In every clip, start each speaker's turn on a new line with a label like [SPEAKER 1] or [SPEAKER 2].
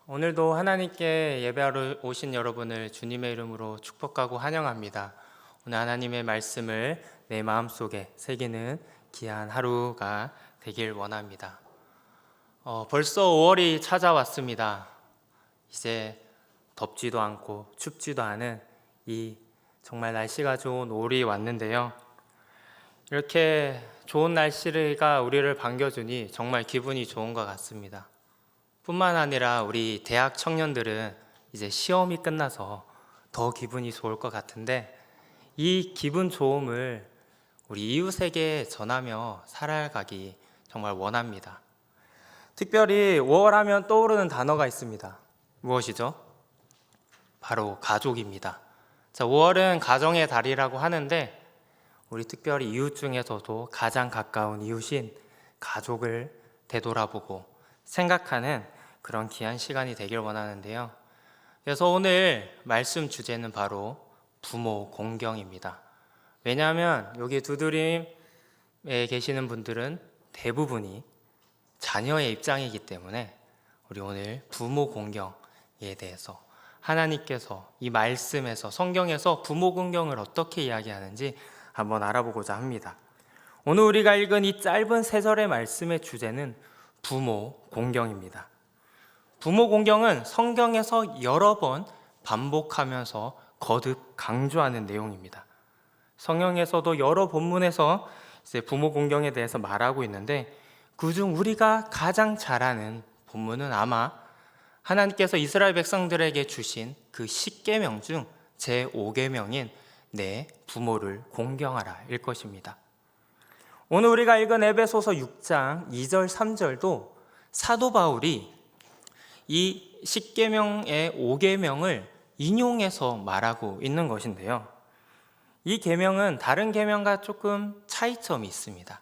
[SPEAKER 1] 오늘도 하나님께 예배하러 오신 여러분을 주님의 이름으로 축복하고 환영합니다. 오늘 하나님의 말씀을 내 마음속에 새기는 귀한 하루가 되길 원합니다. 벌써 5월이 찾아왔습니다. 이제 덥지도 않고 춥지도 않은 이 정말 날씨가 좋은 5월이 왔는데요. 이렇게 좋은 날씨가 우리를 반겨주니 정말 기분이 좋은 것 같습니다. 뿐만 아니라 우리 대학 청년들은 이제 시험이 끝나서 더 기분이 좋을 것 같은데, 이 기분 좋음을 우리 이웃에게 전하며 살아가기 정말 원합니다. 특별히 5월 하면 떠오르는 단어가 있습니다. 무엇이죠? 바로 가족입니다. 5월은 가정의 달이라고 하는데, 우리 특별히 이웃 중에서도 가장 가까운 이웃인 가족을 되돌아보고 생각하는 그런 귀한 시간이 되길 원하는데요. 그래서 오늘 말씀 주제는 바로 부모 공경입니다. 왜냐하면 여기 두드림에 계시는 분들은 대부분이 자녀의 입장이기 때문에 우리 오늘 부모 공경에 대해서 하나님께서 이 말씀에서, 성경에서 부모 공경을 어떻게 이야기하는지 한번 알아보고자 합니다. 오늘 우리가 읽은 이 짧은 3절의 말씀의 주제는 부모 공경입니다. 부모 공경은 성경에서 여러 번 반복하면서 거듭 강조하는 내용입니다. 성경에서도 여러 본문에서 이제 부모 공경에 대해서 말하고 있는데, 그중 우리가 가장 잘 아는 본문은 아마 하나님께서 이스라엘 백성들에게 주신 그 10계명 중 제5계명인 내 부모를 공경하라 일 것입니다. 오늘 우리가 읽은 에베소서 6장 2절 3절도 사도 바울이 이 10계명의 5계명을 인용해서 말하고 있는 것인데요. 이 계명은 다른 계명과 조금 차이점이 있습니다.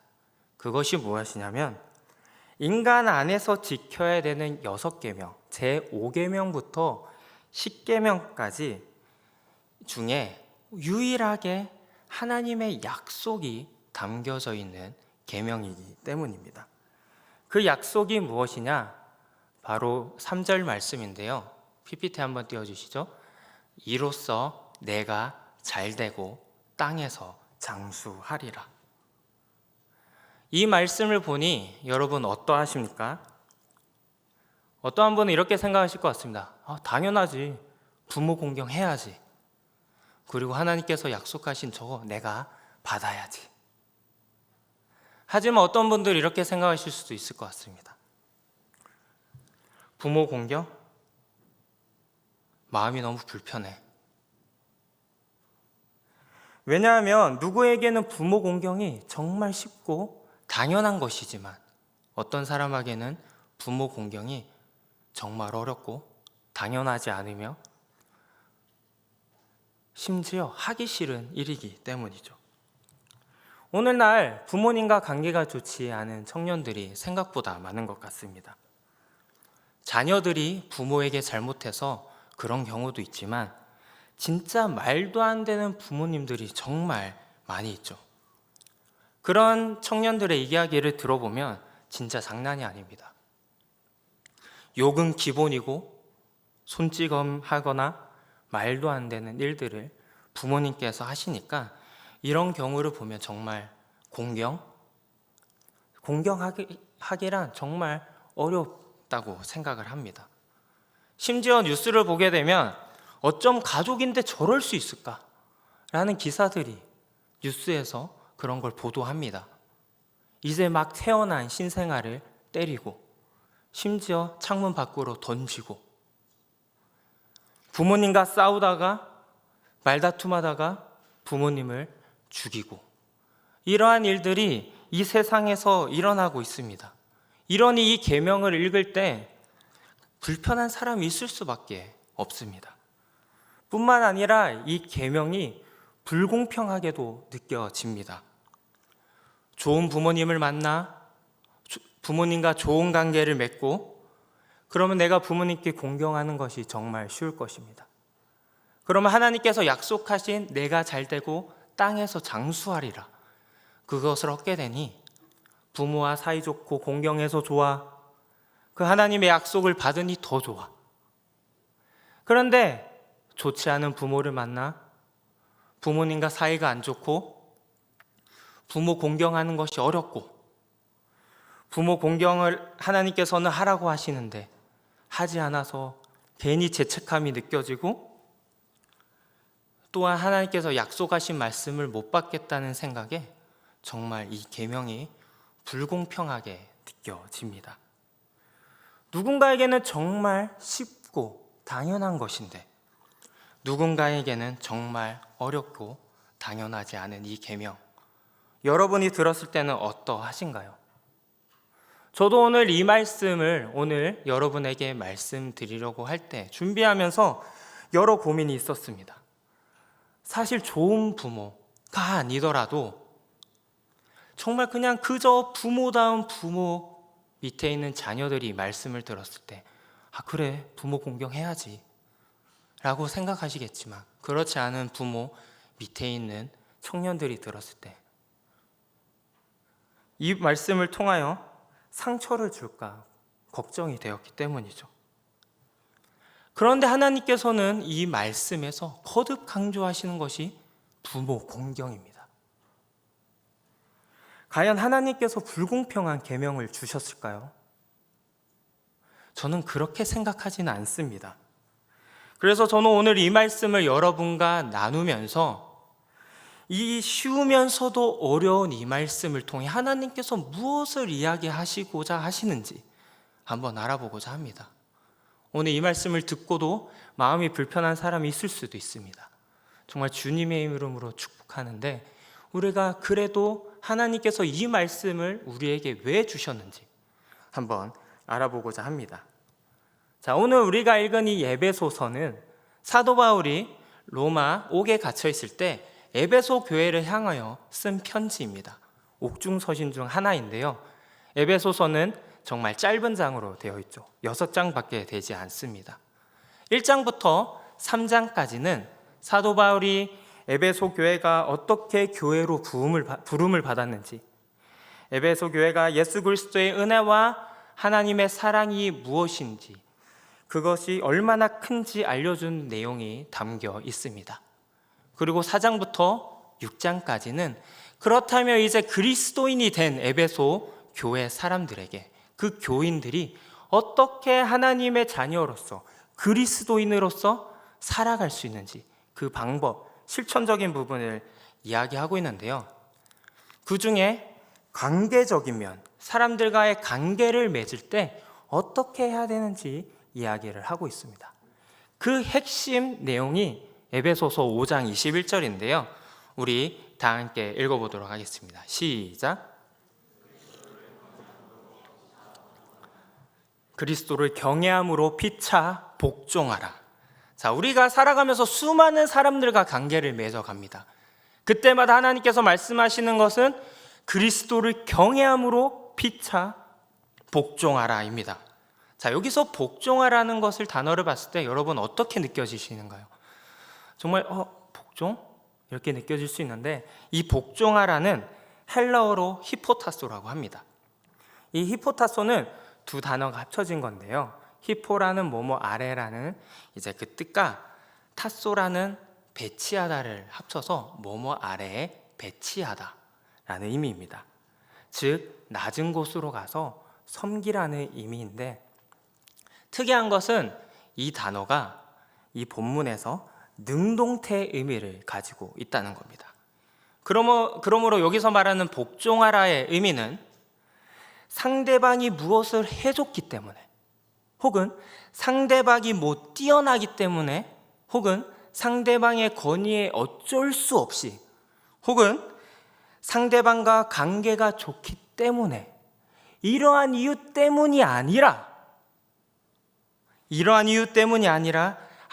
[SPEAKER 1] 그것이 무엇이냐면, 인간 안에서 지켜야 되는 6계명, 제5계명부터 10계명까지 중에 유일하게 하나님의 약속이 담겨져 있는 계명이기 때문입니다. 그 약속이 무엇이냐? 바로 3절 말씀인데요. PPT 한번 띄워주시죠. 이로써 내가 잘되고 땅에서 장수하리라. 이 말씀을 보니 여러분 어떠하십니까? 어떠한 분은 이렇게 생각하실 것 같습니다. 당연하지. 부모 공경해야지. 그리고 하나님께서 약속하신 저거 내가 받아야지. 하지만 어떤 분들은 이렇게 생각하실 수도 있을 것 같습니다. 부모 공경? 마음이 너무 불편해. 왜냐하면 누구에게는 부모 공경이 정말 쉽고 당연한 것이지만, 어떤 사람에게는 부모 공경이 정말 어렵고 당연하지 않으며 심지어 하기 싫은 일이기 때문이죠. 오늘날 부모님과 관계가 좋지 않은 청년들이 생각보다 많은 것 같습니다. 자녀들이 부모에게 잘못해서 그런 경우도 있지만, 진짜 말도 안 되는 부모님들이 정말 많이 있죠. 그런 청년들의 이야기를 들어보면 진짜 장난이 아닙니다. 욕은 기본이고, 손찌검하거나 말도 안 되는 일들을 부모님께서 하시니까 이런 경우를 보면 정말 공경하기란 정말 어렵다고 생각을 합니다. 심지어 뉴스를 보게 되면 어쩜 가족인데 저럴 수 있을까? 라는 기사들이 뉴스에서 그런 걸 보도합니다. 이제 막 태어난 신생아를 때리고, 심지어 창문 밖으로 던지고, 부모님과 싸우다가 말다툼하다가 부모님을 죽이고, 이러한 일들이 이 세상에서 일어나고 있습니다. 이러니 이 계명을 읽을 때 불편한 사람이 있을 수밖에 없습니다. 뿐만 아니라 이 계명이 불공평하게도 느껴집니다. 좋은 부모님을 만나 부모님과 좋은 관계를 맺고, 그러면 내가 부모님께 공경하는 것이 정말 쉬울 것입니다. 그러면 하나님께서 약속하신 내가 잘되고 땅에서 장수하리라, 그것을 얻게 되니 부모와 사이좋고 공경해서 좋아. 그 하나님의 약속을 받으니 더 좋아. 그런데 좋지 않은 부모를 만나 부모님과 사이가 안 좋고 부모 공경하는 것이 어렵고 부모 공경을 하나님께서는 하라고 하시는데 하지 않아서 괜히 죄책감이 느껴지고 또한 하나님께서 약속하신 말씀을 못 받겠다는 생각에 정말 이 계명이 불공평하게 느껴집니다. 누군가에게는 정말 쉽고 당연한 것인데 누군가에게는 정말 어렵고 당연하지 않은 이 계명, 여러분이 들었을 때는 어떠하신가요? 저도 오늘 이 말씀을 오늘 여러분에게 말씀드리려고 할 때 준비하면서 여러 고민이 있었습니다. 사실 좋은 부모가 아니더라도 정말 그냥 그저 부모다운 부모 밑에 있는 자녀들이 말씀을 들었을 때 그래, 부모 공경해야지 라고 생각하시겠지만 그렇지 않은 부모 밑에 있는 청년들이 들었을 때 이 말씀을 통하여 상처를 줄까 걱정이 되었기 때문이죠. 그런데 하나님께서는 이 말씀에서 거듭 강조하시는 것이 부모 공경입니다. 과연 하나님께서 불공평한 계명을 주셨을까요? 저는 그렇게 생각하지는 않습니다. 그래서 저는 오늘 이 말씀을 여러분과 나누면서 이 쉬우면서도 어려운 이 말씀을 통해 하나님께서 무엇을 이야기하시고자 하시는지 한번 알아보고자 합니다. 오늘 이 말씀을 듣고도 마음이 불편한 사람이 있을 수도 있습니다. 정말 주님의 이름으로 축복하는데 우리가 그래도 하나님께서 이 말씀을 우리에게 왜 주셨는지 한번 알아보고자 합니다. 자, 오늘 우리가 읽은 이 에베소서는 사도 바울이 로마 옥에 갇혀 있을 때 에베소 교회를 향하여 쓴 편지입니다. 옥중서신 중 하나인데요. 에베소서는 정말 짧은 장으로 되어 있죠. 6장밖에 되지 않습니다. 1장부터 3장까지는 사도 바울이 에베소 교회가 어떻게 교회로 부름을 받았는지, 에베소 교회가 예수 그리스도의 은혜와 하나님의 사랑이 무엇인지, 그것이 얼마나 큰지 알려준 내용이 담겨 있습니다. 그리고 4장부터 6장까지는 그렇다면 이제 그리스도인이 된 에베소 교회 사람들에게 그 교인들이 어떻게 하나님의 자녀로서 그리스도인으로서 살아갈 수 있는지 그 방법, 실천적인 부분을 이야기하고 있는데요. 그 중에 관계적인 면, 사람들과의 관계를 맺을 때 어떻게 해야 되는지 이야기를 하고 있습니다. 그 핵심 내용이 에베소서 5장 21절인데요. 우리 다 함께 읽어보도록 하겠습니다. 시작. 그리스도를 경외함으로 피차 복종하라. 자, 우리가 살아가면서 수많은 사람들과 관계를 맺어갑니다. 그때마다 하나님께서 말씀하시는 것은 그리스도를 경외함으로 피차 복종하라입니다. 자, 여기서 복종하라는 것을 단어를 봤을 때 여러분 어떻게 느껴지시는가요? 정말 복종? 이렇게 느껴질 수 있는데 이 복종하라는 헬라어로 히포타소라고 합니다. 이 히포타소는 두 단어가 합쳐진 건데요. 히포라는 뭐뭐 아래라는 이제 그 뜻과 타소라는 배치하다를 합쳐서 뭐뭐 아래에 배치하다라는 의미입니다. 즉 낮은 곳으로 가서 섬기라는 의미인데 특이한 것은 이 단어가 이 본문에서 능동태 의미를 가지고 있다는 겁니다. 그러므로 여기서 말하는 복종하라의 의미는 상대방이 무엇을 해줬기 때문에 혹은 상대방이 못 뛰어나기 때문에 혹은 상대방의 권위에 어쩔 수 없이 혹은 상대방과 관계가 좋기 때문에 이러한 이유 때문이 아니라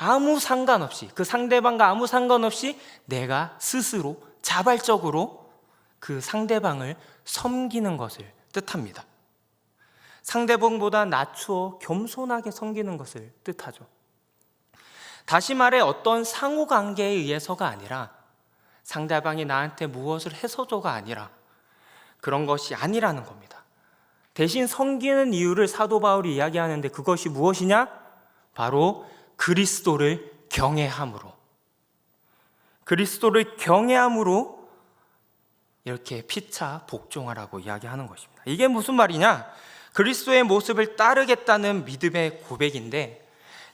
[SPEAKER 1] 아무 상관없이 그 상대방과 아무 상관없이 내가 스스로 자발적으로 그 상대방을 섬기는 것을 뜻합니다. 상대방보다 낮추어 겸손하게 섬기는 것을 뜻하죠. 다시 말해 어떤 상호관계에 의해서가 아니라 상대방이 나한테 무엇을 해서줘가 아니라 그런 것이 아니라는 겁니다. 대신 섬기는 이유를 사도 바울이 이야기하는데 그것이 무엇이냐? 바로 그리스도를 경외함으로, 그리스도를 경외함으로 이렇게 피차 복종하라고 이야기하는 것입니다. 이게 무슨 말이냐? 그리스도의 모습을 따르겠다는 믿음의 고백인데,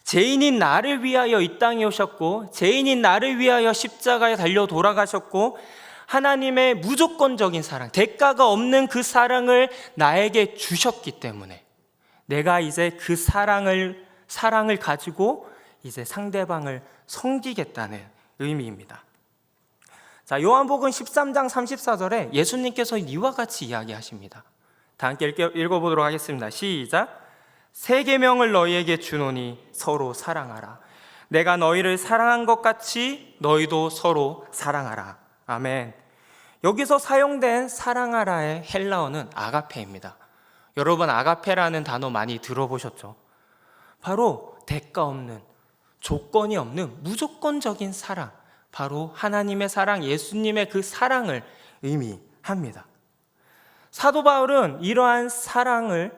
[SPEAKER 1] 죄인인 나를 위하여 이 땅에 오셨고, 죄인인 나를 위하여 십자가에 달려 돌아가셨고, 하나님의 무조건적인 사랑, 대가가 없는 그 사랑을 나에게 주셨기 때문에 내가 이제 그 사랑을 가지고 이제 상대방을 섬기겠다는 의미입니다. 자, 요한복음 13장 34절에 예수님께서 이와 같이 이야기하십니다. 다 함께 읽어보도록 하겠습니다. 시작. 새 계명을 너희에게 주노니 서로 사랑하라. 내가 너희를 사랑한 것 같이 너희도 서로 사랑하라. 아멘. 여기서 사용된 사랑하라의 헬라어는 아가페입니다. 여러분, 아가페라는 단어 많이 들어보셨죠? 바로 대가 없는, 조건이 없는 무조건적인 사랑, 바로 하나님의 사랑, 예수님의 그 사랑을 의미합니다. 사도 바울은 이러한 사랑을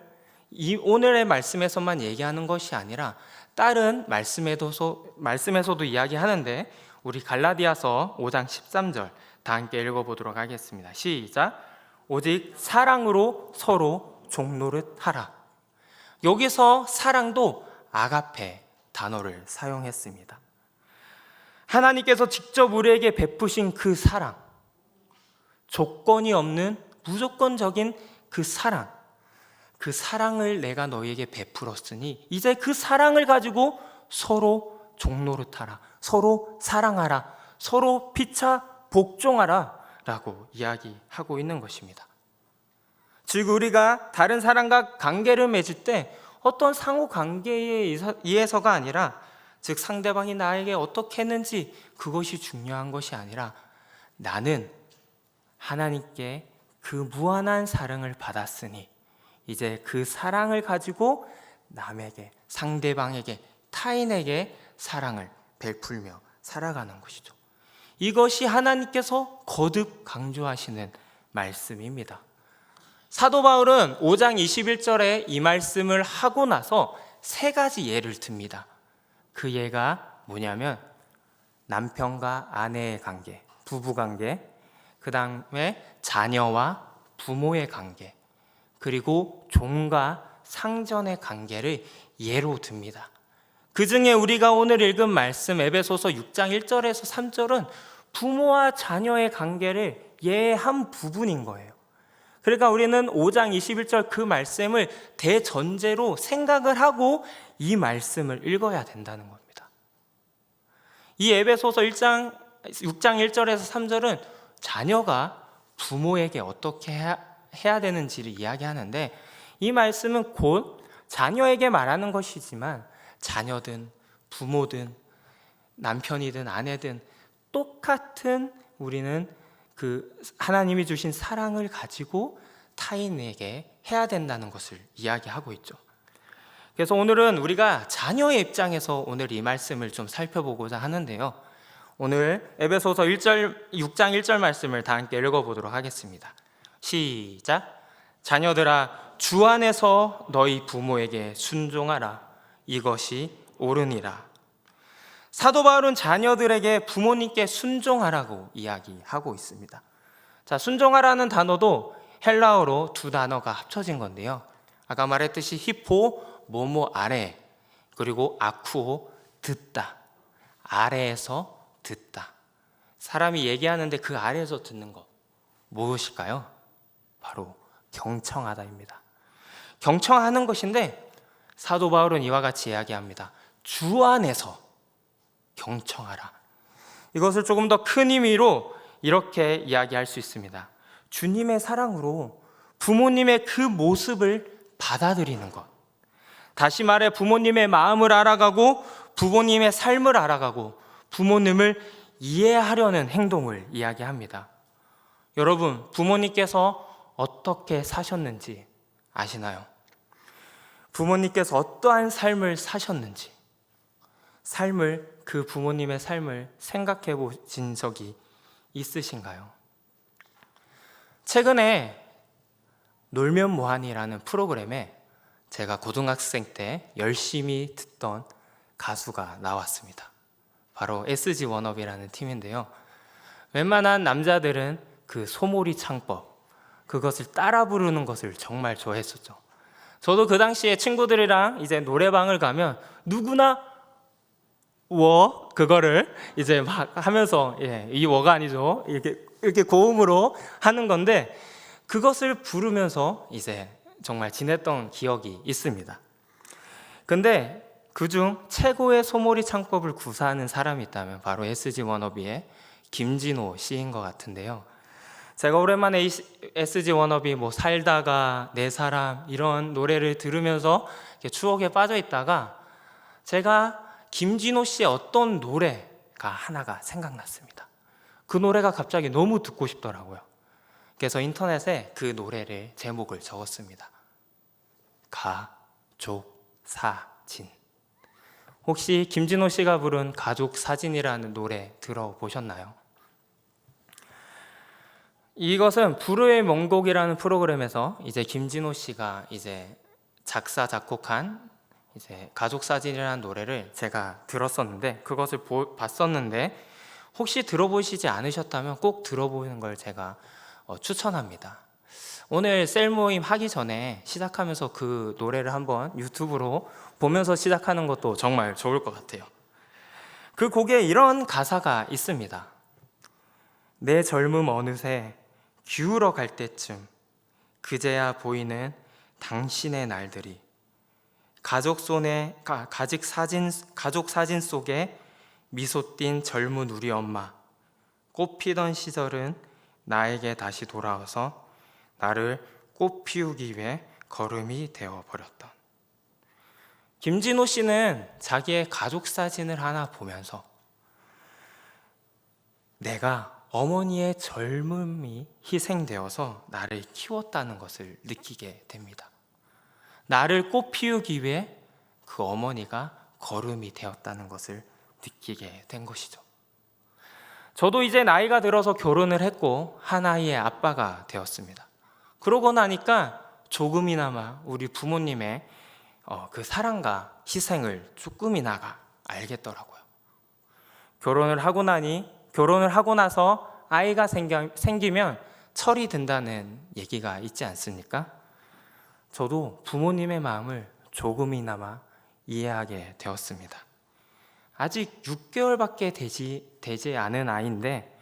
[SPEAKER 1] 이 오늘의 말씀에서만 얘기하는 것이 아니라 다른 말씀에서도 이야기하는데, 우리 갈라디아서 5장 13절 다 함께 읽어보도록 하겠습니다. 시작. 오직 사랑으로 서로 종노릇하라. 여기서 사랑도 아가페 단어를 사용했습니다. 하나님께서 직접 우리에게 베푸신 그 사랑, 조건이 없는 무조건적인 그 사랑, 그 사랑을 내가 너희에게 베풀었으니 이제 그 사랑을 가지고 서로 종노릇하라, 서로 사랑하라, 서로 피차 복종하라 라고 이야기하고 있는 것입니다. 즉, 우리가 다른 사람과 관계를 맺을 때 어떤 상호 관계에 의해서가 아니라, 즉 상대방이 나에게 어떻게 했는지 그것이 중요한 것이 아니라, 나는 하나님께 그 무한한 사랑을 받았으니 이제 그 사랑을 가지고 남에게, 상대방에게, 타인에게 사랑을 베풀며 살아가는 것이죠. 이것이 하나님께서 거듭 강조하시는 말씀입니다. 사도 바울은 5장 21절에 이 말씀을 하고 나서 세 가지 예를 듭니다. 그 예가 뭐냐면 남편과 아내의 관계, 부부 관계, 그 다음에 자녀와 부모의 관계, 그리고 종과 상전의 관계를 예로 듭니다. 그 중에 우리가 오늘 읽은 말씀 에베소서 6장 1절에서 3절은 부모와 자녀의 관계를 예한 부분인 거예요. 그러니까 우리는 5장 21절 그 말씀을 대전제로 생각을 하고 이 말씀을 읽어야 된다는 겁니다. 이 에베소서 6장 1절에서 3절은 자녀가 부모에게 어떻게 해야 되는지를 이야기하는데, 이 말씀은 곧 자녀에게 말하는 것이지만 자녀든 부모든 남편이든 아내든 똑같은 우리는 그 하나님이 주신 사랑을 가지고 타인에게 해야 된다는 것을 이야기하고 있죠. 그래서 오늘은 우리가 자녀의 입장에서 오늘 이 말씀을 좀 살펴보고자 하는데요. 오늘 에베소서 6장 1절 말씀을 다 함께 읽어보도록 하겠습니다. 시작. 자녀들아, 주 안에서 너희 부모에게 순종하라. 이것이 옳으니라. 사도 바울은 자녀들에게 부모님께 순종하라고 이야기하고 있습니다. 자, 순종하라는 단어도 헬라어로 두 단어가 합쳐진 건데요. 아까 말했듯이 히포, 뭐뭐 아래, 그리고 아쿠오, 듣다. 아래에서 듣다. 사람이 얘기하는데 그 아래에서 듣는 거 무엇일까요? 바로 경청하다입니다. 경청하는 것인데 사도 바울은 이와 같이 이야기합니다. 주 안에서 경청하라. 이것을 조금 더 큰 의미로 이렇게 이야기할 수 있습니다. 주님의 사랑으로 부모님의 그 모습을 받아들이는 것. 다시 말해 부모님의 마음을 알아가고 부모님의 삶을 알아가고 부모님을 이해하려는 행동을 이야기합니다. 여러분, 부모님께서 어떻게 사셨는지 아시나요? 부모님께서 어떠한 삶을 사셨는지, 그 부모님의 삶을 생각해 보신 적이 있으신가요? 최근에 놀면 뭐하니라는 프로그램에 제가 고등학생 때 열심히 듣던 가수가 나왔습니다. 바로 SG 워너비라는 팀인데요. 웬만한 남자들은 그 소몰이 창법, 그것을 따라 부르는 것을 정말 좋아했었죠. 저도 그 당시에 친구들이랑 이제 노래방을 가면 누구나 그거를 이제 막 하면서, 이 워가 아니죠. 이렇게 고음으로 하는 건데, 그것을 부르면서 이제 정말 지냈던 기억이 있습니다. 근데 그중 최고의 소몰이 창법을 구사하는 사람이 있다면 바로 SG 워너비의 김진호 씨인 것 같은데요. 제가 오랜만에 이 SG 워너비 살다가 내 사람 이런 노래를 들으면서 추억에 빠져 있다가 제가 김진호 씨의 어떤 노래가 하나가 생각났습니다. 그 노래가 갑자기 너무 듣고 싶더라고요. 그래서 인터넷에 그 노래를 제목을 적었습니다. 가족 사진. 혹시 김진호 씨가 부른 가족 사진이라는 노래 들어보셨나요? 이것은 불후의 명곡이라는 프로그램에서 이제 김진호 씨가 이제 작사 작곡한 이제 가족 사진이라는 노래를 제가 들었었는데, 그것을 봤었는데 혹시 들어보시지 않으셨다면 꼭 들어보는 걸 제가 추천합니다. 오늘 셀 모임 하기 전에 시작하면서 그 노래를 한번 유튜브로 보면서 시작하는 것도 정말 좋을 것 같아요. 그 곡에 이런 가사가 있습니다. 내 젊음 어느새 기울어 갈 때쯤 그제야 보이는 당신의 날들이 가족 사진 속에 미소 띈 젊은 우리 엄마, 꽃 피던 시절은 나에게 다시 돌아와서 나를 꽃 피우기 위해 걸음이 되어버렸던. 김진호 씨는 자기의 가족 사진을 하나 보면서 내가 어머니의 젊음이 희생되어서 나를 키웠다는 것을 느끼게 됩니다. 나를 꽃 피우기 위해 그 어머니가 걸음이 되었다는 것을 느끼게 된 것이죠. 저도 이제 나이가 들어서 결혼을 했고 한 아이의 아빠가 되었습니다. 그러고 나니까 조금이나마 우리 부모님의 그 사랑과 희생을 조금이나마 알겠더라고요. 결혼을 하고 나서 아이가 생기면 철이 든다는 얘기가 있지 않습니까? 저도 부모님의 마음을 조금이나마 이해하게 되었습니다. 아직 6개월밖에 되지 않은 아이인데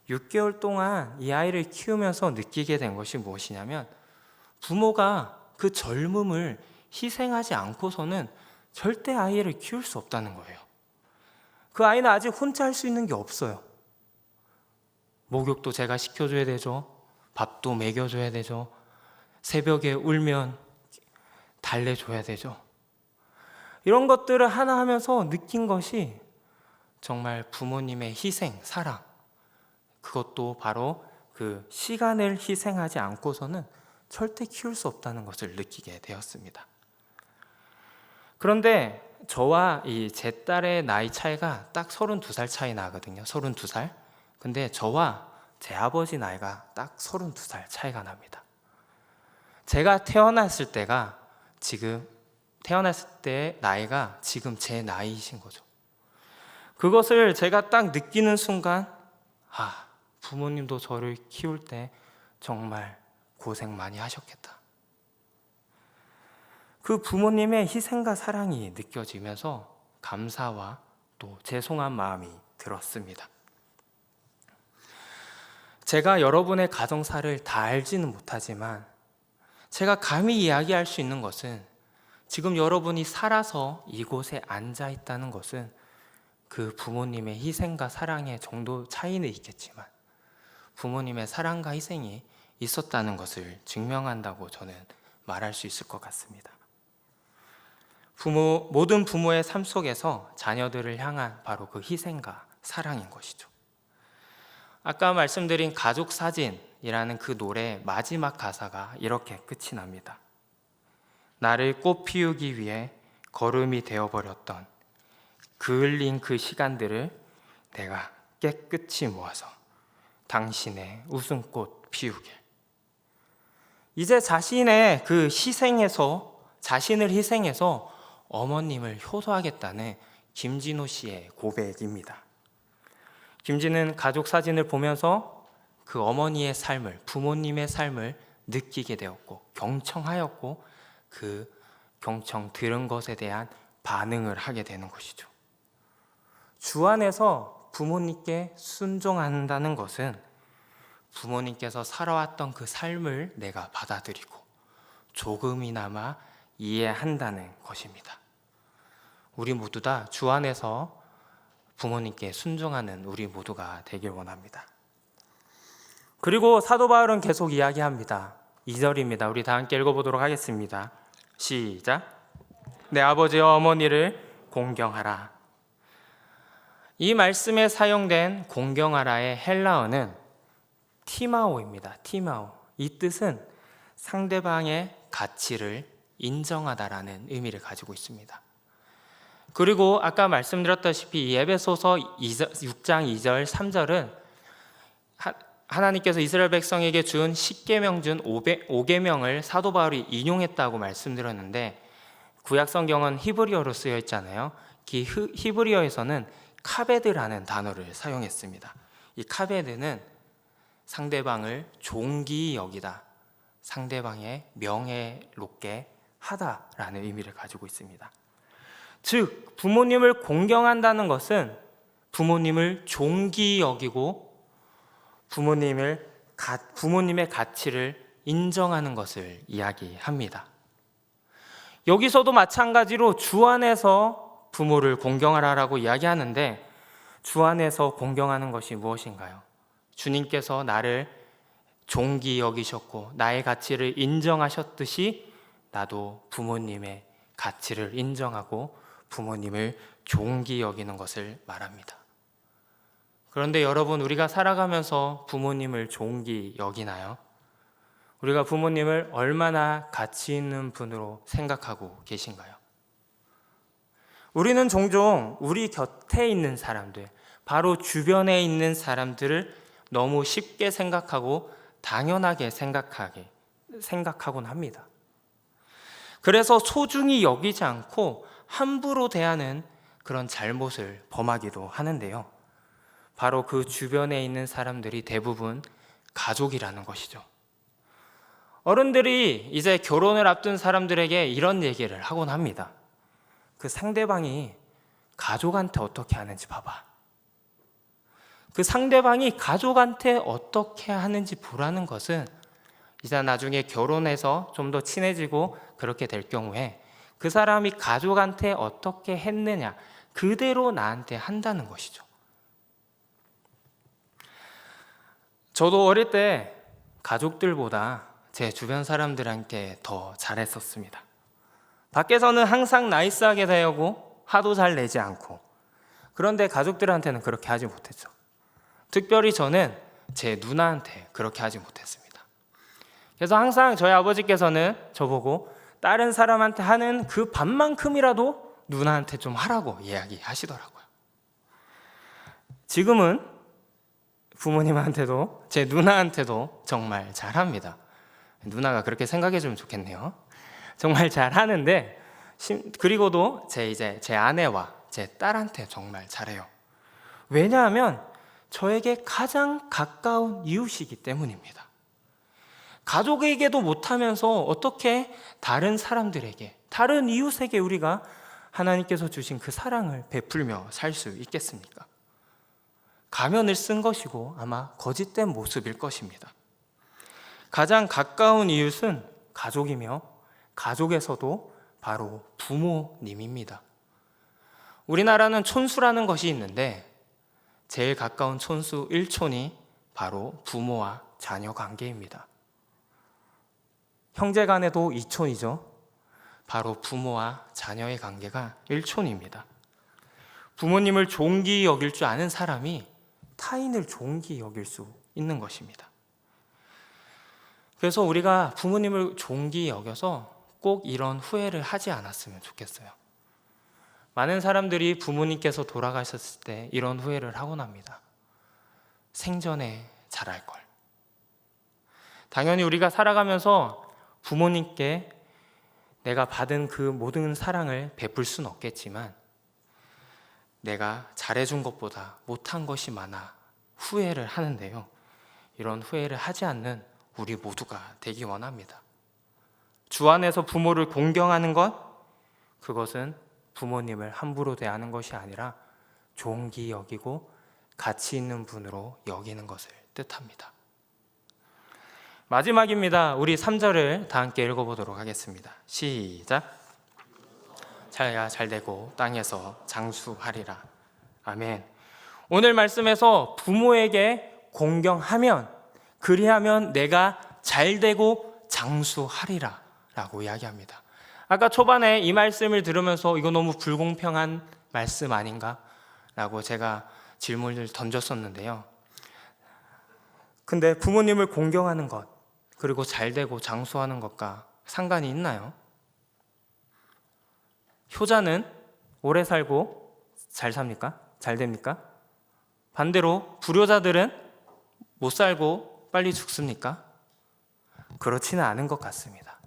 [SPEAKER 1] 6개월 동안 이 아이를 키우면서 느끼게 된 것이 무엇이냐면, 부모가 그 젊음을 희생하지 않고서는 절대 아이를 키울 수 없다는 거예요. 그 아이는 아직 혼자 할 수 있는 게 없어요. 목욕도 제가 시켜줘야 되죠. 밥도 먹여줘야 되죠. 새벽에 울면 달래줘야 되죠. 이런 것들을 하나 하면서 느낀 것이 정말 부모님의 희생, 사랑, 그것도 바로 그 시간을 희생하지 않고서는 절대 키울 수 없다는 것을 느끼게 되었습니다. 그런데 저와 제 딸의 나이 차이가 딱 32살 차이 나거든요. 32살. 근데 저와 제 아버지 나이가 딱 32살 차이가 납니다. 제가 태어났을 때 나이가 지금 제 나이이신 거죠. 그것을 제가 딱 느끼는 순간, 부모님도 저를 키울 때 정말 고생 많이 하셨겠다. 그 부모님의 희생과 사랑이 느껴지면서 감사와 또 죄송한 마음이 들었습니다. 제가 여러분의 가정사를 다 알지는 못하지만 제가 감히 이야기할 수 있는 것은, 지금 여러분이 살아서 이곳에 앉아 있다는 것은 그 부모님의 희생과 사랑의 정도 차이는 있겠지만 부모님의 사랑과 희생이 있었다는 것을 증명한다고 저는 말할 수 있을 것 같습니다. 모든 부모의 삶 속에서 자녀들을 향한 바로 그 희생과 사랑인 것이죠. 아까 말씀드린 가족 사진이라는 그 노래의 마지막 가사가 이렇게 끝이 납니다. 나를 꽃 피우기 위해 걸음이 되어버렸던 그을린 그 시간들을 내가 깨끗이 모아서 당신의 웃음꽃 피우길. 이제 자신을 희생해서 어머님을 효도하겠다는 김진호 씨의 고백입니다. 김진은 가족 사진을 보면서 그 어머니의 삶을, 부모님의 삶을 느끼게 되었고 경청하였고 그 경청 들은 것에 대한 반응을 하게 되는 것이죠. 주 안에서 부모님께 순종한다는 것은 부모님께서 살아왔던 그 삶을 내가 받아들이고 조금이나마 이해한다는 것입니다. 우리 모두 다 주 안에서 부모님께 순종하는 우리 모두가 되길 원합니다. 그리고 사도 바울은 계속 이야기합니다. 2절입니다. 우리 다 함께 읽어보도록 하겠습니다. 시작. 내 아버지와 어머니를 공경하라. 이 말씀에 사용된 공경하라의 헬라어는 티마오입니다. 티마오. 이 뜻은 상대방의 가치를 인정하다라는 의미를 가지고 있습니다. 그리고 아까 말씀드렸다시피 에베소서 6장 2절 3절은 하나님께서 이스라엘 백성에게 준 10계명 중 5계명을 사도 바울이 인용했다고 말씀드렸는데 구약 성경은 히브리어로 쓰여 있잖아요. 히브리어에서는 카베드라는 단어를 사용했습니다. 이 카베드는 상대방을 존귀히 여기다, 상대방의 명예롭게 하다라는 의미를 가지고 있습니다. 즉 부모님을 공경한다는 것은 부모님을 존귀히 여기고 부모님의 가치를 인정하는 것을 이야기합니다. 여기서도 마찬가지로 주 안에서 부모를 공경하라라고 이야기하는데 주 안에서 공경하는 것이 무엇인가요? 주님께서 나를 존귀히 여기셨고 나의 가치를 인정하셨듯이 나도 부모님의 가치를 인정하고 부모님을 존귀히 여기는 것을 말합니다. 그런데 여러분, 우리가 살아가면서 부모님을 존귀히 여기나요? 우리가 부모님을 얼마나 가치 있는 분으로 생각하고 계신가요? 우리는 종종 우리 곁에 있는 사람들, 바로 주변에 있는 사람들을 너무 쉽게 생각하고 당연하게 생각하곤 합니다. 그래서 소중히 여기지 않고 함부로 대하는 그런 잘못을 범하기도 하는데요. 바로 그 주변에 있는 사람들이 대부분 가족이라는 것이죠. 어른들이 이제 결혼을 앞둔 사람들에게 이런 얘기를 하곤 합니다. 그 상대방이 가족한테 어떻게 하는지 봐봐. 그 상대방이 가족한테 어떻게 하는지 보라는 것은 이제 나중에 결혼해서 좀 더 친해지고 그렇게 될 경우에 그 사람이 가족한테 어떻게 했느냐 그대로 나한테 한다는 것이죠. 저도 어릴 때 가족들보다 제 주변 사람들한테 더 잘했었습니다. 밖에서는 항상 나이스하게 대하고 화도 잘 내지 않고, 그런데 가족들한테는 그렇게 하지 못했죠. 특별히 저는 제 누나한테 그렇게 하지 못했습니다. 그래서 항상 저희 아버지께서는 저보고 다른 사람한테 하는 그 반만큼이라도 누나한테 좀 하라고 이야기하시더라고요. 지금은 부모님한테도 제 누나한테도 정말 잘합니다. 누나가 그렇게 생각해주면 좋겠네요. 정말 잘하는데, 그리고도 제 아내와 제 딸한테 정말 잘해요. 왜냐하면 저에게 가장 가까운 이웃이기 때문입니다. 가족에게도 못하면서 어떻게 다른 사람들에게, 다른 이웃에게 우리가 하나님께서 주신 그 사랑을 베풀며 살 수 있겠습니까? 가면을 쓴 것이고 아마 거짓된 모습일 것입니다. 가장 가까운 이웃은 가족이며 가족에서도 바로 부모님입니다. 우리나라는 촌수라는 것이 있는데 제일 가까운 촌수 1촌이 바로 부모와 자녀 관계입니다. 형제 간에도 2촌이죠. 바로 부모와 자녀의 관계가 1촌입니다. 부모님을 존귀히 여길 줄 아는 사람이 타인을 존귀히 여길 수 있는 것입니다. 그래서 우리가 부모님을 존귀히 여겨서 꼭 이런 후회를 하지 않았으면 좋겠어요. 많은 사람들이 부모님께서 돌아가셨을 때 이런 후회를 하곤 합니다. 생전에 잘할 걸. 당연히 우리가 살아가면서 부모님께 내가 받은 그 모든 사랑을 베풀 수는 없겠지만 내가 잘해준 것보다 못한 것이 많아 후회를 하는데요. 이런 후회를 하지 않는 우리 모두가 되기 원합니다. 주 안에서 부모를 공경하는 것, 그것은 부모님을 함부로 대하는 것이 아니라 존귀 여기고 가치 있는 분으로 여기는 것을 뜻합니다. 마지막입니다. 우리 3절을 다 함께 읽어보도록 하겠습니다. 시작. 자야 잘되고 땅에서 장수하리라. 아멘. 오늘 말씀에서 부모에게 공경하면, 그리하면 내가 잘되고 장수하리라 라고 이야기합니다. 아까 초반에 이 말씀을 들으면서 이거 너무 불공평한 말씀 아닌가? 라고 제가 질문을 던졌었는데요. 근데 부모님을 공경하는 것, 그리고 잘되고 장수하는 것과 상관이 있나요? 효자는 오래 살고 잘 삽니까? 잘 됩니까? 반대로 불효자들은 못 살고 빨리 죽습니까? 그렇지는 않은 것 같습니다.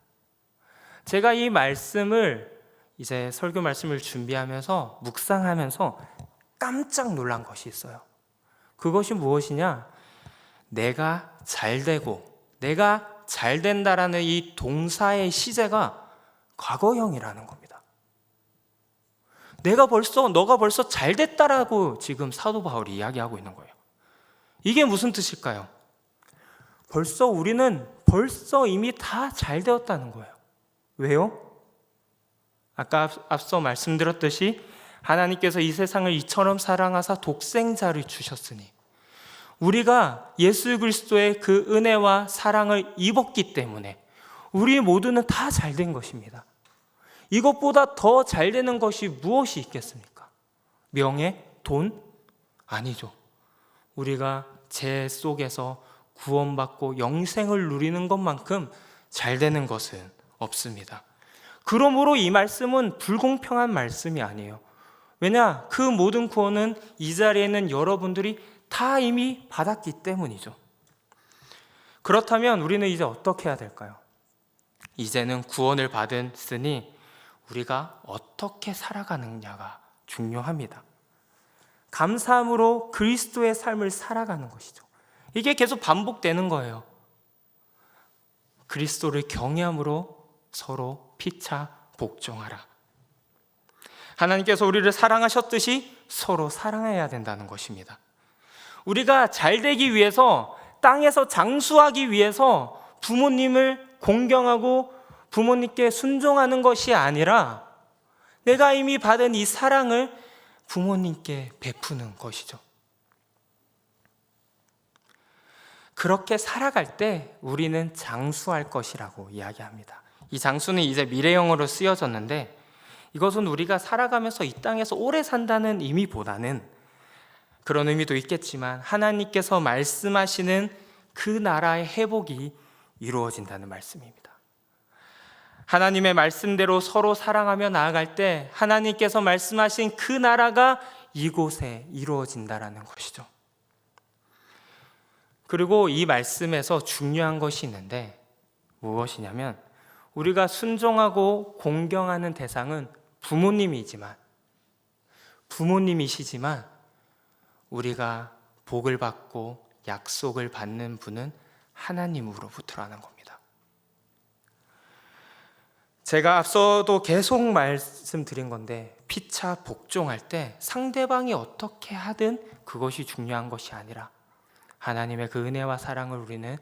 [SPEAKER 1] 제가 이 말씀을 이제 설교 말씀을 준비하면서 묵상하면서 깜짝 놀란 것이 있어요. 그것이 무엇이냐? 내가 잘 되고 내가 잘 된다라는 이 동사의 시제가 과거형이라는 겁니다. 너가 벌써 잘 됐다라고 지금 사도 바울이 이야기하고 있는 거예요. 이게 무슨 뜻일까요? 우리는 이미 다 잘 되었다는 거예요. 왜요? 아까 앞서 말씀드렸듯이 하나님께서 이 세상을 이처럼 사랑하사 독생자를 주셨으니 우리가 예수 그리스도의 그 은혜와 사랑을 입었기 때문에 우리 모두는 다 잘 된 것입니다. 이것보다 더 잘 되는 것이 무엇이 있겠습니까? 명예? 돈? 아니죠. 우리가 죄 속에서 구원받고 영생을 누리는 것만큼 잘 되는 것은 없습니다. 그러므로 이 말씀은 불공평한 말씀이 아니에요. 왜냐? 그 모든 구원은 이 자리에 있는 여러분들이 다 이미 받았기 때문이죠. 그렇다면 우리는 이제 어떻게 해야 될까요? 이제는 구원을 받았으니 우리가 어떻게 살아가느냐가 중요합니다. 감사함으로 그리스도의 삶을 살아가는 것이죠. 이게 계속 반복되는 거예요. 그리스도를 경외함으로 서로 피차 복종하라. 하나님께서 우리를 사랑하셨듯이 서로 사랑해야 된다는 것입니다. 우리가 잘 되기 위해서, 땅에서 장수하기 위해서 부모님을 공경하고 부모님께 순종하는 것이 아니라 내가 이미 받은 이 사랑을 부모님께 베푸는 것이죠. 그렇게 살아갈 때 우리는 장수할 것이라고 이야기합니다. 이 장수는 이제 미래형으로 쓰여졌는데 이것은 우리가 살아가면서 이 땅에서 오래 산다는 의미보다는, 그런 의미도 있겠지만 하나님께서 말씀하시는 그 나라의 회복이 이루어진다는 말씀입니다. 하나님의 말씀대로 서로 사랑하며 나아갈 때 하나님께서 말씀하신 그 나라가 이곳에 이루어진다라는 것이죠. 그리고 이 말씀에서 중요한 것이 있는데 무엇이냐면, 우리가 순종하고 공경하는 대상은 부모님이시지만 우리가 복을 받고 약속을 받는 분은 하나님으로부터라는 겁니다. 제가 앞서도 계속 말씀드린 건데, 피차 복종할 때 상대방이 어떻게 하든 그것이 중요한 것이 아니라 하나님의 그 은혜와 사랑을 우리는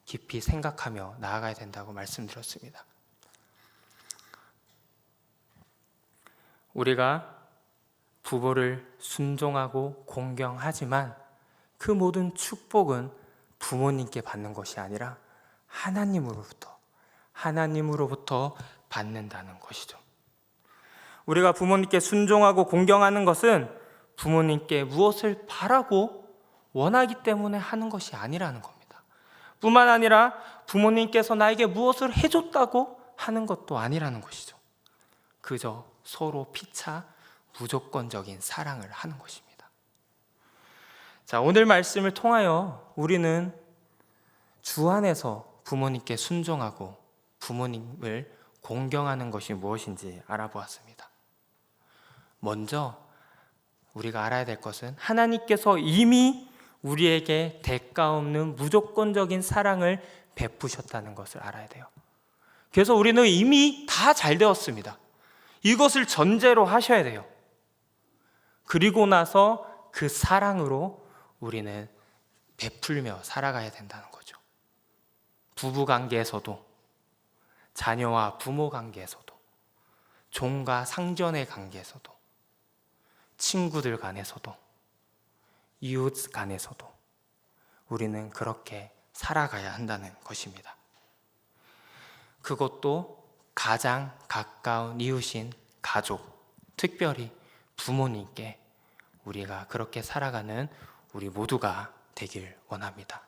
[SPEAKER 1] 깊이 생각하며 나아가야 된다고 말씀드렸습니다. 우리가 부모를 순종하고 공경하지만 그 모든 축복은 부모님께 받는 것이 아니라 하나님으로부터 받는다는 것이죠. 우리가 부모님께 순종하고 공경하는 것은 부모님께 무엇을 바라고 원하기 때문에 하는 것이 아니라는 겁니다. 뿐만 아니라 부모님께서 나에게 무엇을 해줬다고 하는 것도 아니라는 것이죠. 그저 서로 피차 무조건적인 사랑을 하는 것입니다. 자, 오늘 말씀을 통하여 우리는 주 안에서 부모님께 순종하고 부모님을 공경하는 것이 무엇인지 알아보았습니다. 먼저 우리가 알아야 될 것은 하나님께서 이미 우리에게 대가 없는 무조건적인 사랑을 베푸셨다는 것을 알아야 돼요. 그래서 우리는 이미 다 잘 되었습니다. 이것을 전제로 하셔야 돼요. 그리고 나서 그 사랑으로 우리는 베풀며 살아가야 된다는 거죠. 부부 관계에서도, 자녀와 부모 관계에서도, 종과 상전의 관계에서도, 친구들 간에서도, 이웃 간에서도 우리는 그렇게 살아가야 한다는 것입니다. 그것도 가장 가까운 이웃인 가족, 특별히 부모님께 우리가 그렇게 살아가는 우리 모두가 되길 원합니다.